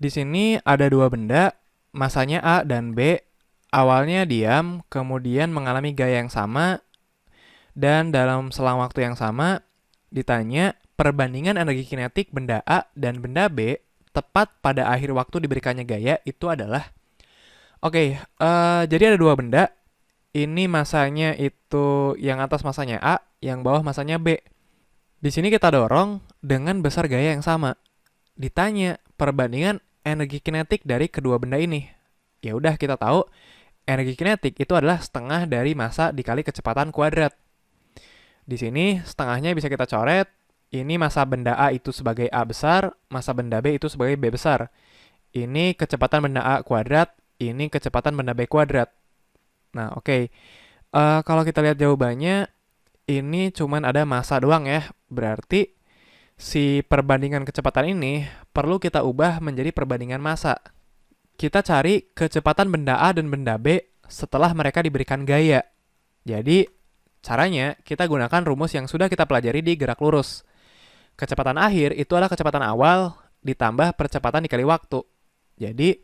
Di sini ada dua benda, masanya A dan B, awalnya diam, kemudian mengalami gaya yang sama, dan dalam selang waktu yang sama, ditanya perbandingan energi kinetik benda A dan benda B tepat pada akhir waktu diberikannya gaya itu adalah. Oke, jadi ada dua benda. Ini masanya itu yang atas masanya A, yang bawah masanya B. Di sini kita dorong dengan besar gaya yang sama. Ditanya perbandingan energi kinetik dari kedua benda ini. Ya udah kita tahu energi kinetik itu adalah setengah dari massa dikali kecepatan kuadrat. Di sini setengahnya bisa kita coret. Ini massa benda A itu sebagai A besar, massa benda B itu sebagai B besar. Ini kecepatan benda A kuadrat, ini kecepatan benda B kuadrat. Nah, oke. Kalau kita lihat jawabannya, ini cuman ada massa doang ya. Berarti si perbandingan kecepatan ini perlu kita ubah menjadi perbandingan massa. Kita cari kecepatan benda A dan benda B setelah mereka diberikan gaya. Jadi, caranya kita gunakan rumus yang sudah kita pelajari di gerak lurus. Kecepatan akhir itu adalah kecepatan awal ditambah percepatan dikali waktu. Jadi,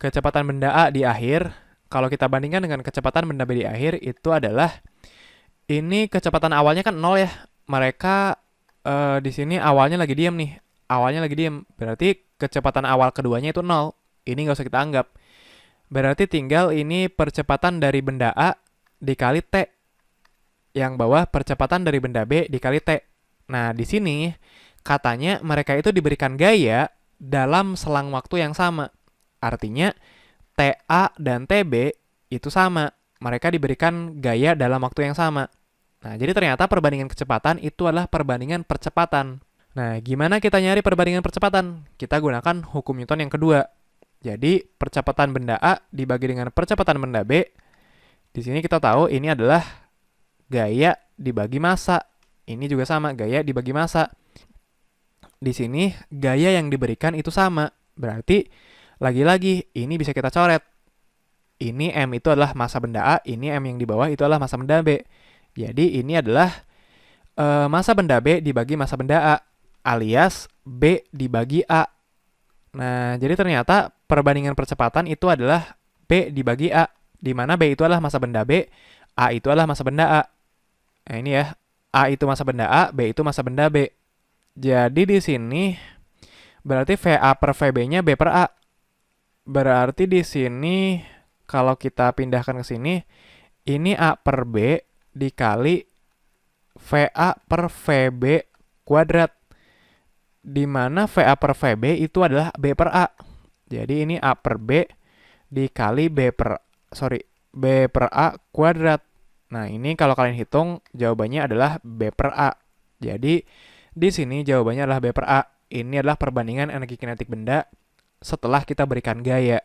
kecepatan benda A di akhir, kalau kita bandingkan dengan kecepatan benda B di akhir, itu adalah, ini kecepatan awalnya kan 0 ya. Mereka di sini awalnya lagi diam nih. Awalnya lagi diam, berarti kecepatan awal keduanya itu 0. Ini nggak usah kita anggap. Berarti tinggal ini percepatan dari benda A dikali T. Yang bawah percepatan dari benda B dikali T. Nah, di sini katanya mereka itu diberikan gaya dalam selang waktu yang sama. Artinya, TA dan TB itu sama. Mereka diberikan gaya dalam waktu yang sama. Nah, jadi ternyata perbandingan kecepatan itu adalah perbandingan percepatan. Nah, gimana kita nyari perbandingan percepatan? Kita gunakan hukum Newton yang kedua. Jadi, percepatan benda A dibagi dengan percepatan benda B. Di sini kita tahu ini adalah gaya dibagi massa. Ini juga sama, gaya dibagi massa. Di sini, gaya yang diberikan itu sama. Berarti, lagi-lagi, ini bisa kita coret. Ini M itu adalah massa benda A, ini M yang di bawah itu adalah massa benda B. Jadi, ini adalah massa benda B dibagi massa benda A, alias B dibagi A. Nah, jadi ternyata perbandingan percepatan itu adalah B dibagi A, di mana B itu adalah massa benda B, A itu adalah massa benda A. Nah, ini ya, A itu massa benda A, B itu massa benda B. Jadi di sini berarti VA per VB-nya B per A. Berarti di sini kalau kita pindahkan ke sini, ini A per B dikali VA per VB kuadrat. Di mana VA per VB itu adalah B per A. Jadi ini A per B dikali B per A kuadrat. Nah, ini kalau kalian hitung, jawabannya adalah B per A. Jadi, di sini jawabannya adalah B per A. Ini adalah perbandingan energi kinetik benda setelah kita berikan gaya.